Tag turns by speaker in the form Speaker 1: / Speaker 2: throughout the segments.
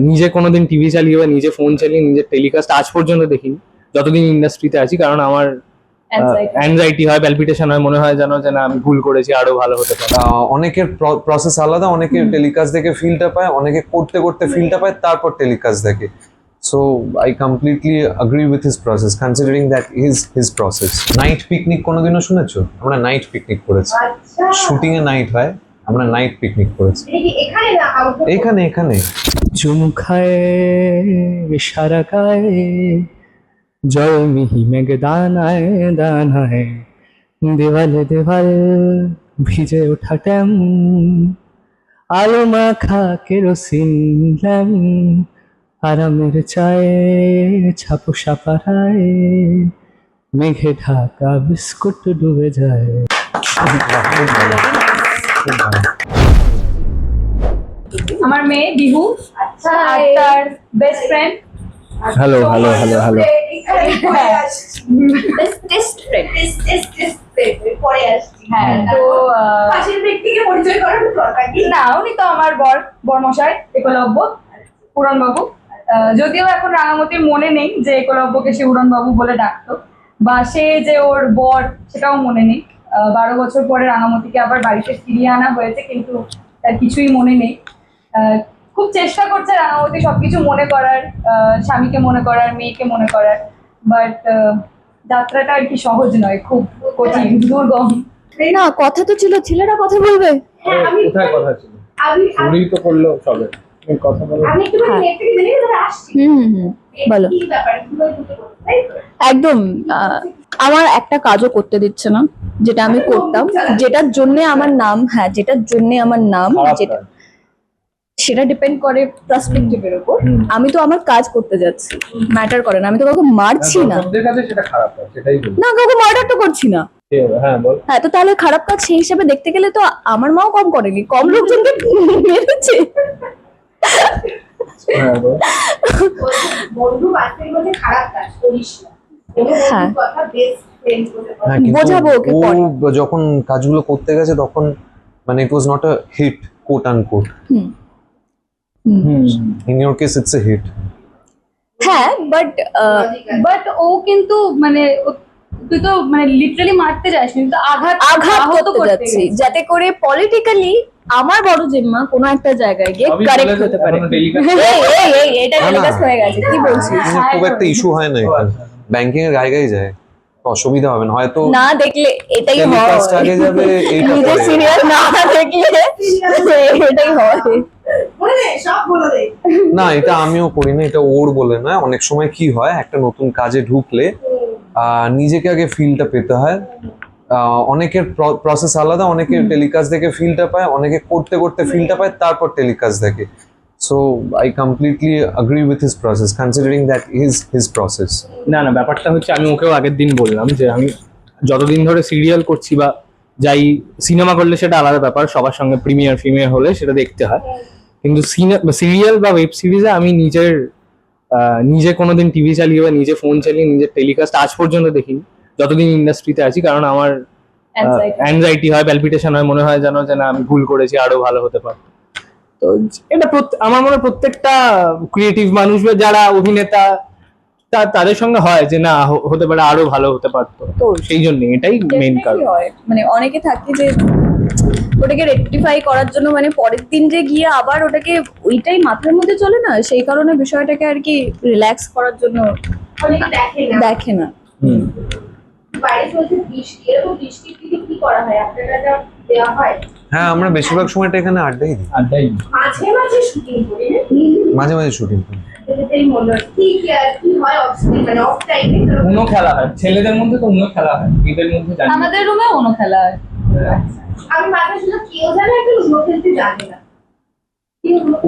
Speaker 1: নিজে কোনোদিন টিভি চালিয়ে বা নিজে ফোন চালিয়ে নিজের টেলিকাস্ট আজ পর্যন্ত দেখিনি যতদিন ইন্ডাস্ট্রিতে আছি, কারণ আমার অ্যাংজাইটি হয়, প্যালপিটেশন হয়, মনে হয় যেন যে না আমি ভুল করেছি, আরো ভালো হতে পারে।
Speaker 2: অনেকের প্রসেস আলাদা, অনেকের টেলিকাস্ট দেখে ফিলটা পায়, অনেকে করতে করতে ফিলটা পায়, তারপর টেলিকাস্ট দেখে। So I completely agree with his process, considering that is his process. Night picnic কোনোদিনও শুনেছো? আমরা নাইট পিকনিক করেছি, শুটিং এ নাইট হয়, আমরা নাইট পিকনিক করেছি এখানে এখানে।
Speaker 1: চুম খায় ইশারা খায় জল মিহি মেঘ দানায় দানায় দেওয়ালে দেওয়াল ভিজে ওঠা ট্যাম আলো মাখা কেরোসিন ল্যাম্প আরামের চায়ে ছাপো সাপারায় মেঘে ঢাকা বিস্কুট ডুবে যায়।
Speaker 3: আমার মেয়ে বিহু, আচ্ছা, আর তার best friend.
Speaker 1: Hello hello hello hello
Speaker 3: test friend পরে আসছি। হ্যাঁ, তো পাশের ব্যক্তিকে পরিচয় করার দরকার কি না, উনি তো আমার বরমশাই একলব্য উড়নবাবু। যদিও এখন রাঙামতির মনে নেই যে একলব্যকে সে উড়নবাবু বলে ডাকতো, বা সে যে ওর বর সেটাও মনে নেই। 12 বছর পরে রাঙামতিকে আবার বাড়িতে ফিরিয়ে আনা হয়েছে, কিন্তু তার কিছুই মনে নেই। খুব চেষ্টা করছে রাঙামতি সবকিছু মনে করার, স্বামীকে মনে করার, মেয়েকে মনে করার, বাট যাত্রাটা আর কি সহজ নয়, খুব কঠিন, দুর্গম।
Speaker 4: না, কথা তো ছিল, ছেলেরা কথা বলবে।
Speaker 1: কোথায় কথা ছিল? চুরি তো করলো সবে, কথা বলো।
Speaker 3: আমি একটু নেট থেকে জেনে তারপরে আসছি।
Speaker 4: বলো।
Speaker 3: কি ব্যাপার, কিভাবে ঢুকে পড়লো, তাই তো?
Speaker 4: একদম আমার একটা কাজও করতে দিচ্ছে না, যেটা আমি করতাম, যেটার জন্য আমার নাম, যেটার জন্য আমার নাম, যেটা সেটা ডিপেন্ড করে পার্সপেক্টিভের উপর। আমি তো আমার কাজ করতে যাচ্ছি, ম্যাটার করে না। আমি তো কাউকে মারছি না,
Speaker 1: ওদের কাছে সেটা খারাপ হয়, সেটাই বলি।
Speaker 4: না কাউকে মার্ডার তো করছি না।
Speaker 1: হ্যাঁ বল।
Speaker 4: হ্যাঁ, তো তাহলে খারাপ কাজ সেই হিসাবে দেখতে গেলে তো আমার মাও কম করেনি, কম লোকজনকে মেরেছে।
Speaker 1: হ্যাঁ বল।
Speaker 3: বন্ধু বান্ধবীর মধ্যে খারাপ কাজ করিস না,
Speaker 4: হ্যাঁ।
Speaker 3: কথা বেস্ট ফ্রেন্ড বলে কথা।
Speaker 2: হ্যাঁ, কিন্তু
Speaker 4: বোঝাবো ওকে পরে।
Speaker 2: ও যখন কাজগুলো করতে গেছে তখন মানে it was not a hit, quote unquote. In your case it's a hit.
Speaker 4: হ্যাঁ,
Speaker 3: বাট ও কিন্তু মানে তুই তো মানে লিটারালি মারতে যাসনি, তো আঘাত
Speaker 4: আঘাত করতে যাচ্ছি, যাতে করে পলিটিক্যালি আমার বড় জিম্মা কোনো একটা জায়গায় গিয়ে কারেক্ট হতে পারে। এটা টেলিকাস্ট হয়ে গেছে, কি বলছিস?
Speaker 2: খুব একটা ইস্যু হয় না এখানে, ব্যাংকিং এর গায়ে গায়ে যায়, অসুবিধা হবে না। হয়তো
Speaker 4: না দেখলে এটাই হয়,
Speaker 2: টেলিকাস্ট আগে যাবে, এইটা
Speaker 4: নিজের
Speaker 2: পরে।
Speaker 4: সিরিয়াল না দেখলে এটাই হয়।
Speaker 3: বলে দে, সব বলে দে।
Speaker 2: না, এটা আমিও করি না, এটা ওর বলে না। অনেক সময় কি হয়, একটা নতুন কাজে ঢুকলে নিজেকে আগে ফিলটা পেতে হয়। অনেকের প্রসেস আলাদা, অনেকের টেলিকাস্ট দেখে ফিলটা পায়, অনেকে করতে করতে ফিলটা পায়, তারপর টেলিকাস্ট দেখে। So I completely agree with his process, considering that is his process.
Speaker 1: না না, ব্যাপারটা হচ্ছে আমি ওকেও আগের দিন বললাম যে আমি যতদিন ধরে সিরিয়াল করছি বা যাই, সিনেমা করলে সেটা আলাদা ব্যাপার, সবার সঙ্গে প্রিমিয়ার ফিমিয়ার হলে সেটা দেখতে হয়, কিন্তু সিরিয়াল বা ওয়েব সিরিজে আমি নিজে কোনোদিন টিভি চালিয়ে বা নিজে ফোন চালিয়ে নিজের টেলিকাস্ট আজ পর্যন্ত দেখিনি যতদিন ইন্ডাস্ট্রিতে আছি, কারণ আমার অ্যাংজাইটি হয়, প্যালপিটেশন হয়, মনে হয় যেন যে না আমি ভুল করেছি, আরো ভালো হতে পারতো। তো এটা আমার মনে হয় প্রত্যেকটা ক্রিয়েটিভ মানুষ বা যারা অভিনেতা তাদের সঙ্গে হয় যে না হতে পারে আরো ভালো হতে পারতো, তো সেই জন্য এটাই মেইন কারণ।
Speaker 4: মানে অনেকে থাকে যে ওটাকে রেকটিফাই করার জন্য, মানে পরের দিন যে গিয়ে আবার ওটাকে ওইটাই মাথার মধ্যে চলে না, সেই কারণে বিষয়টাকে আর কি রিল্যাক্স করার জন্য
Speaker 3: অনেকে দেখে না। বাইরে চলছে বৃষ্টি, এরকম বৃষ্টির দিনে কি করা হয়? আপনারা যা দেওয়া হয়?
Speaker 2: হ্যাঁ, আমরা বেশিরভাগ সময়টা এখানে আড্ডাই দিই,
Speaker 3: মাঝে মাঝে শুটিং করি,
Speaker 2: মাঝে মাঝে শুটিং করি।
Speaker 3: এই মনে হয় কি হয় অফ মানে অফ টাইমে
Speaker 1: উনো খেলা হয়, ছেলেদের মধ্যে তো উনো খেলা হয়, এদের মধ্যে জানি
Speaker 3: আমাদের রুমে অন্য খেলা হয়। আমি মাঝে শুধু কেউ জানে একটু উনো খেলতে জানে না,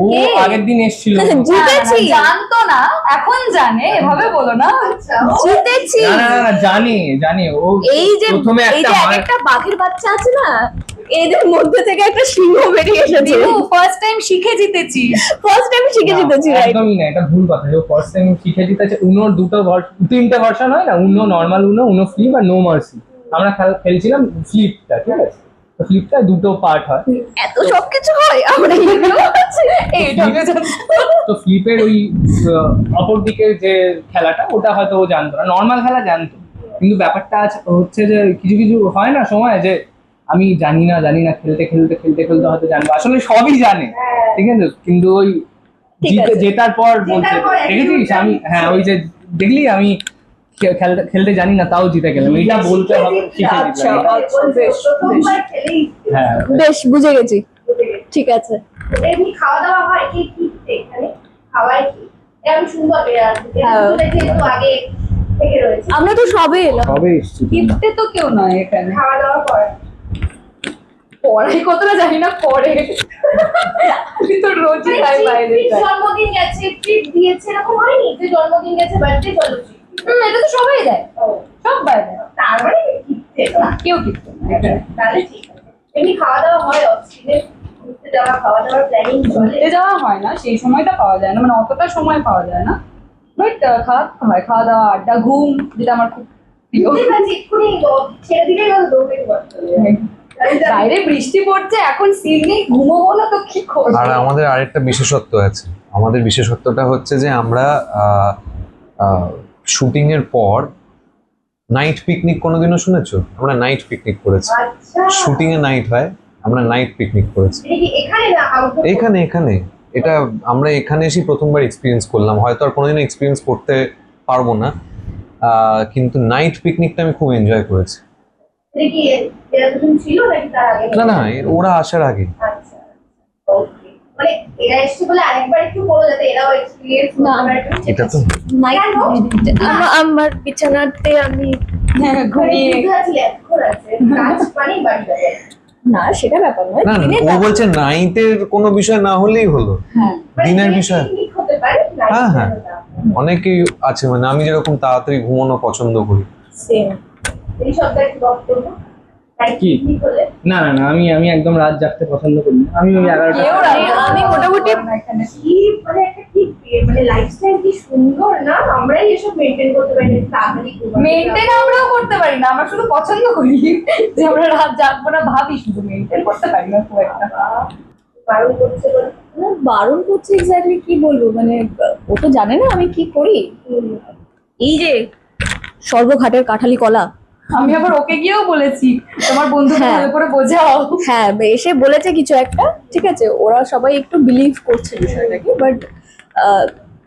Speaker 1: ও আগের দিন এসেছিল,
Speaker 4: জিতেছি,
Speaker 3: জানতো না, এখন জানে, এভাবে বলো না।
Speaker 4: জিতেছি।
Speaker 1: না জানি ও
Speaker 4: এই যে
Speaker 1: প্রথমে
Speaker 4: এই যে একটা বাঘের বাচ্চা আছে না, এদের মধ্যে থেকে একটা সিংহ বেরিয়ে এসেছে।
Speaker 3: ফার্স্ট টাইম শিখে জিতেছি,
Speaker 4: ফার্স্ট টাইম শিখে জিতেছি, রাইট?
Speaker 1: একদমই না, এটা ভুল কথা। ও ফার্স্ট টাইম শিখে জিতেছে। উনোর তিনটে ভার্সন হয় না, উনো নর্মাল উনো, উনো ফ্লিপ আর নো মার্সি। আমরা খেলছিলাম ফ্লিপটা, ঠিক আছে? তো ফ্লিপটা দুটো পার্ট হয়।
Speaker 4: এত সবকিছু হয় আমরা এইটা
Speaker 1: তো ফ্লিপের ওই অপর দিকের যে খেলাটা ওটা হয়তো ও জানতো না, নর্মাল খেলা জানতো, কিন্তু ব্যাপারটা হচ্ছে যে কিছু কিছু হয় না সময় যে আমি জানি না খেলতে হয়তো জানবো, আসলে সবই জানে, ঠিক আছে, কিন্তু ওই
Speaker 4: ঠিক আছে।
Speaker 1: জেতার পর বলছে দেখেছিস আমি, হ্যাঁ ওই যে দেখলি আমি খেলতে জানি না তাও জিতে গেলাম, এটা বলতে হবে শিখে
Speaker 4: আচ্ছা,
Speaker 1: দিতে হবে।
Speaker 4: আচ্ছা, বেশ,
Speaker 3: প্রথমবার খেলেই
Speaker 1: হ্যাঁ
Speaker 4: বেশ বুঝে গেছি, ঠিক আছে।
Speaker 3: এমনি খাওয়া দাওয়া হয় কি কি এখানে খাওয়ায় কি এরকম সুন্দর
Speaker 4: হ্যাঁ।
Speaker 3: যেহেতু আগে থেকে রয়েছে
Speaker 4: আমরা তো সবে এলাম,
Speaker 1: সবে এসছি।
Speaker 5: গিফটে তো কেউ নয় এখানে,
Speaker 3: খাওয়া দাওয়া করে
Speaker 5: পড়াই কতটা জানি না পড়ে, আমি তো রোজই খাই বাইরে খাই।
Speaker 3: জন্মদিন গেছে ট্রিট দিয়েছে এরকম হয়নি যে জন্মদিন গেছে বার্থডে চলো
Speaker 5: এটা তো সবাই দেয়, সব বাইরে দেয়।
Speaker 3: তার মানে কি
Speaker 5: না, কেউ গিফট না এখানে।
Speaker 3: তাহলে ঠিক আছে এমনি খাওয়া দাওয়া হয় অফিসে ঘুরতে যাওয়া খাওয়া দাওয়ার প্ল্যানিং চলে
Speaker 5: ঘুরতে যাওয়া হয় না, সেই সময়টা পাওয়া যায় না, মানে অতটা সময় পাওয়া যায় না, বাট খাওয়া দাওয়া আড্ডা ঘুম, যেটা আমার খুব প্রিয়।
Speaker 3: বুঝতে পারছি এক্ষুনি ছেড়ে দিলেই হলো দৌড়ে বসতে
Speaker 5: বাইরে বৃষ্টি পড়ছে, এখন সিন নেই, ঘুমোবো না তো কি করবো।
Speaker 2: আর আমাদের আরেকটা বিশেষত্ব আছে, আমাদের বিশেষত্বটা হচ্ছে যে আমরা শুটিং এর পর নাইট পিকনিক কোনোদিনও শুনেছো? আমরা নাইট পিকনিক করেছি,
Speaker 3: আচ্ছা
Speaker 2: শুটিং এ নাইট হয়, আমরা নাইট পিকনিক করেছি
Speaker 3: এটা কি এখানে না আউটডোর
Speaker 2: এখানে এটা আমরা এখানে এসে প্রথমবার এক্সপিরিয়েন্স করলাম, হয়তো আর কোনোদিনও এক্সপিরিয়েন্স করতে পারবো না, কিন্তু নাইট পিকনিকটা আমি খুব এনজয় করেছি।
Speaker 3: এটা কি এরকম ছিল নাকি তার আগে
Speaker 2: না ওরা আসার আগে।
Speaker 3: আচ্ছা ওকে মানে এরা এসছে বলে আরেকবার একটু বলো যাতে এরাও এক্সপেরিয়েন্স
Speaker 4: না।
Speaker 2: এটা তো
Speaker 4: আমার বিছানাতে আমি
Speaker 5: ঘুমিয়ে
Speaker 4: না, সেটা ব্যাপার নয়,
Speaker 2: না
Speaker 4: দিনে
Speaker 2: ও বলছে নাইটের কোনো বিষয় না হলেই হলো,
Speaker 5: হ্যাঁ
Speaker 2: দিনের বিষয়। হ্যাঁ অনেকেই আছে, মানে আমি যেরকম তাড়াতাড়ি ঘুমানো পছন্দ করি।
Speaker 4: same।
Speaker 3: এই সপ্তাহে একটু বক্তব্য
Speaker 1: কি? না আমি একদম রাত জাগতে পছন্দ করি না, আমি ওই 11টা
Speaker 5: কেউ
Speaker 4: আমি মোটামুটি
Speaker 5: এখানে
Speaker 3: কি মানে একটা কি মানে লাইফস্টাইল কি সুন্দর না আমরাই এসব মেইনটেইন করতে পারি না তাড়াতাড়ি
Speaker 5: মেনটেন আমরাও করতে পারি না, আমরা শুধু পছন্দ করি যে আমরা রাত জাগবো না, ভাবি শুধু মেনটেন করতে পারি না খুব একটা।
Speaker 3: বারণ করছে বলে
Speaker 4: না, বারণ করছে এক্স্যাক্টলি কি বলবো, মানে ও তো জানে না আমি কি করি, এই যে সর্বঘাটের কাঠালি কলা।
Speaker 5: আমি আবার ওকে গিয়েও বলেছি তোমার বন্ধু
Speaker 4: হ্যাঁ।
Speaker 5: ভালো করে বোঝাও।
Speaker 4: হ্যাঁ, এসে বলেছে কিছু একটা, ঠিক আছে, ওরা সবাই একটু বিলিভ করছে বিষয়টাকে, বাট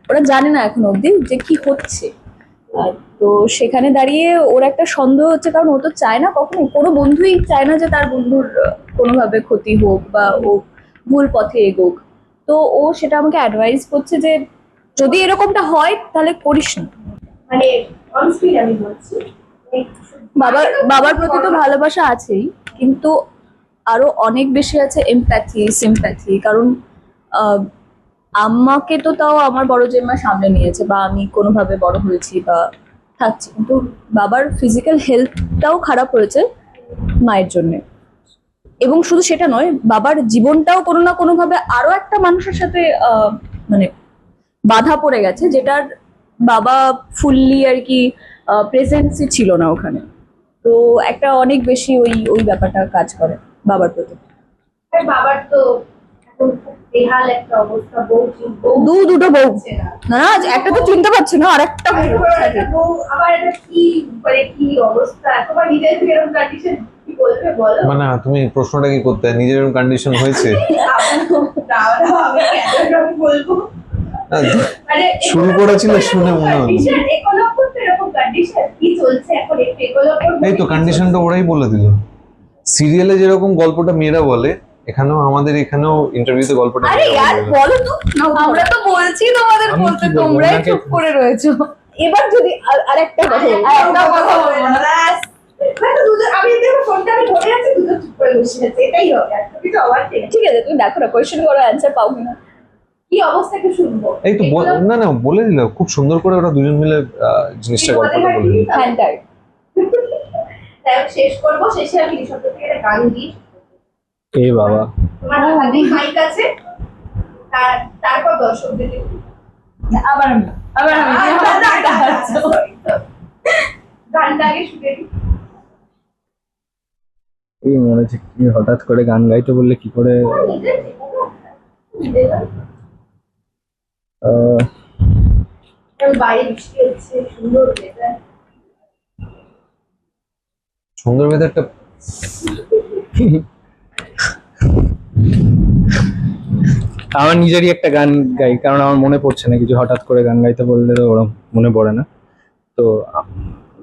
Speaker 4: ওরা জানে না এখন অবধি যে কি হচ্ছে। তো সেখানে দাঁড়িয়ে ওর একটা সন্দেহ হচ্ছে, কারণ ও তো চায় না, কখনো কোনো বন্ধুই চায় না যে তার বন্ধুর কোনোভাবে ক্ষতি হোক বা ও ভুল পথে এগোক। তো ও সেটা আমাকে অ্যাডভাইস করছে যে যদি এরকমটা হয় তাহলে করিস না।
Speaker 3: মানে অন স্ক্রিন আমি বলছি
Speaker 4: বাবার প্রতি তো ভালোবাসা আছেই, কিন্তু আরো অনেক বেশি আছে এমপ্যাথি, সিম্প্যাথি, কারণ আম্মাকে তো তাও আমার বড় জেম্মা সামনে নিয়েছে, বা আমি কোনোভাবে বড় হয়েছি বা থাকছি, কিন্তু বাবার ফিজিক্যাল হেলথটাও খারাপ হয়েছে মায়ের জন্য। এবং শুধু সেটা নয়, বাবার জীবনটাও কোনো না কোনোভাবে আরো একটা মানুষের সাথে মানে বাধা পড়ে গেছে, যেটার বাবা ফুললি আর কি প্রেজেন্সই ছিল না ওখানে। তো একটা অনেক বেশি ওই ব্যাপারটা কাজ করে বাবার প্রতি।
Speaker 3: আর বাবার তো এখন খুব বেহাল একটা অবস্থা
Speaker 4: দুটো বউ
Speaker 3: হচ্ছে না
Speaker 4: না, একটা তো চিনতে পারছি না, আর একটা
Speaker 3: আবার এটা কি মানে কি অবস্থা তোমার নিজের এরকম কন্ডিশন কি বলবে বলো
Speaker 2: মানে তুমি প্রশ্নটা কি করতে, নিজের কন্ডিশন হয়েছে?
Speaker 3: আমি কেন বলবো মানে
Speaker 2: শুরু করেছিল শুনে মনে হলো।
Speaker 3: একলব্য তো এরকম কন্ডিশন কি চলছে এখন একটু একলব্য
Speaker 2: এই তো কন্ডিশনটা ওরাই বলে দিল, সিরিয়ালে যেরকম গল্পটা মেয়েরা বলে, এখানেও আমাদের এখানেও ইন্টারভিউতে গল্পটা
Speaker 4: আরে
Speaker 2: মেয়েরা
Speaker 4: ইয়ার
Speaker 2: বলে।
Speaker 4: বলো তো না,
Speaker 5: আমরা তো বলছি তোমাদের
Speaker 1: আমি কি
Speaker 5: বলতে,
Speaker 1: বলবো,
Speaker 5: তোমরাই
Speaker 1: ওনাকে-
Speaker 5: চুপ করে রয়েছো।
Speaker 4: এবার যদি আরেকটা কথা বলি।
Speaker 5: একটা কথা বলবো না।
Speaker 3: আমি দেখো ফোনটা আমি ধরে আছি দুজন চুপ করে বসে আছে এটাই হবে আর কিছু আবার
Speaker 4: ঠিক আছে, তুমি দেখো না কোয়েশ্চেন করো, অ্যান্সার পাও কিনা।
Speaker 3: কি অবস্থা একটু শুনবো
Speaker 2: এই তো না বলে দিল খুব সুন্দর করে, ওরা দুজন মিলে জিনিসটা গল্পটা বলে দিল।
Speaker 4: হ্যান্ডার
Speaker 3: তাই শেষ করবো শেষে আমি ঋষভ থেকে একটা গান দিই
Speaker 1: এ বাবা,
Speaker 3: তোমার হাতে মাইক আছে তারপর দর্শকদের
Speaker 5: আবার আমি
Speaker 3: গানটা আগে শুনে দিই
Speaker 1: এই মনে হচ্ছে কি হঠাৎ করে গান গাইতে বললে কি করে আহ,
Speaker 3: বাইরে বৃষ্টি হচ্ছে, সুন্দর weather।
Speaker 2: সুন্দর ওয়েদারটা
Speaker 1: আমার নিজেরই একটা গান গাই, কারণ আমার মনে পড়ছে না কিছু, হঠাৎ করে গান গাইতে বললে তো ওরকম মনে পড়ে না। তো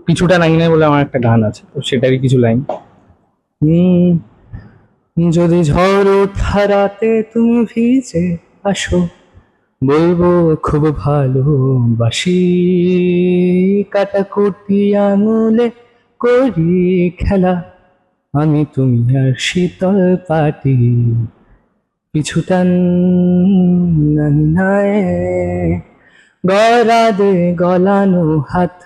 Speaker 1: পিছুটা লাইনে বলে আমার একটা গান আছে, তো সেটারই কিছু লাইন। যদি ঝড় ওঠা রাতে তুমি ভিজে আসো, বলবো খুব ভালোবাসি, কাটাকুটি আঙুলে করি খেলা, আমি তুমি আর শীতল পাটি, পিছুটান নাই গরাদে গলানো হাত,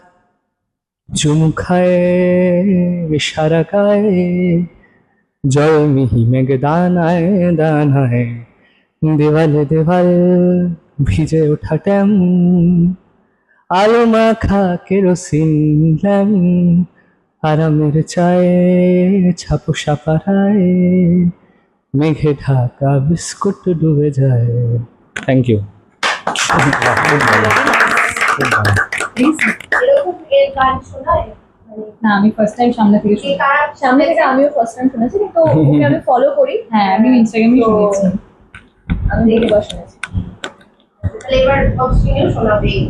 Speaker 1: চুমু খায় সারা গায়ে, জল মিহি মেঘ দানায় দানায়, দেওয়ালে দেওয়াল ভিজে ওঠা ট্যাম, আলো মাখা কেরোসিন ল্যাম্প, আরামের চায়ে ছাপো সাপারায়, মেঘে ঢাকা বিস্কুট ডুবে যায়। Thank you.
Speaker 3: এরকম এর গান শোনায় মানে
Speaker 5: না আমি ফার্স্ট টাইম সামনে থেকে
Speaker 3: কে
Speaker 5: শুনি।
Speaker 3: কারা
Speaker 4: সামনে থেকে আমিও ফার্স্ট টাইম শুনেছি, কিন্তু ওকে আমি ফলো করি।
Speaker 5: হ্যাঁ আমি ইনস্টাগ্রামে
Speaker 3: তো-
Speaker 5: শুনেছি।
Speaker 4: আমি দেখবার শুনেছি।
Speaker 3: তাহলে এবার অবশ্যই শোনাবে,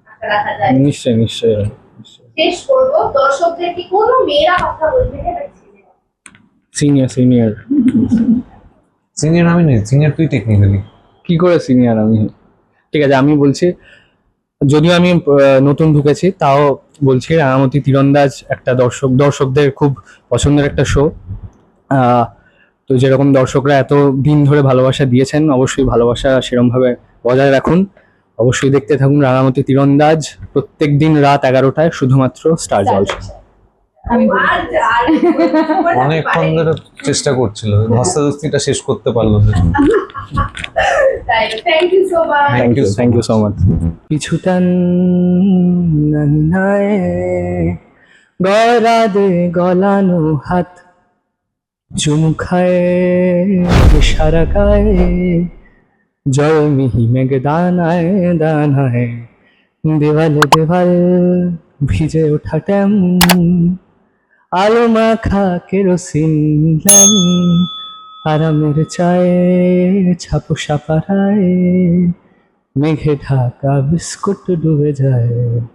Speaker 3: আশা রাখা যায়।
Speaker 1: নিশ্চয়ই নিশ্চয়ই নিশ্চয়ই।
Speaker 3: শেষ করবো, দর্শকদের কি কোনো মেয়েরা কথা বলবে না, এবার ছেলেরা?
Speaker 1: সিনিয়র সিনিয়র
Speaker 2: সিনিয়র আমি নেই, সিনিয়র তুই টেকনিক্যালি।
Speaker 1: কি করে সিনিয়র আমি? ঠিক আছে, আমি বলছি, যদিও আমি নতুন ঢুকেছি, তাও বলছি রাঙামাটি তীরন্দাজ একটা দর্শকদের খুব পছন্দের একটা শো। তো যেরকম দর্শকরা এত দিন ধরে ভালোবাসা দিয়েছেন, অবশ্যই ভালোবাসা সেরকম ভাবে বজায় রাখুন। অবশ্যই দেখতে থাকুন রাঙামাটি তীরন্দাজ, প্রত্যেক দিন রাত 11টায় শুধুমাত্র স্টার জলসা।
Speaker 5: আমি বলি।
Speaker 3: আর আর
Speaker 2: অনেকক্ষণ ধরে চেষ্টা করছিল, ধস্তাধস্তিটা শেষ করতে পারলো না।
Speaker 3: Thank you so much.
Speaker 1: Thank you so much. পিছুটান নাই গরাদে গলানো হাত, চুমু খায় সারা গায়ে, জল মিহি মেঘ দানায় দানায়, দেওয়ালে দেওয়াল ভিজে ওঠা ট্যাম, আলো মাখা কেরোসিন ল্যাম্প, আরামের চায়ে ছাপো সাপারায়, মেঘে ঢাকা বিস্কুট ডুবে যায়।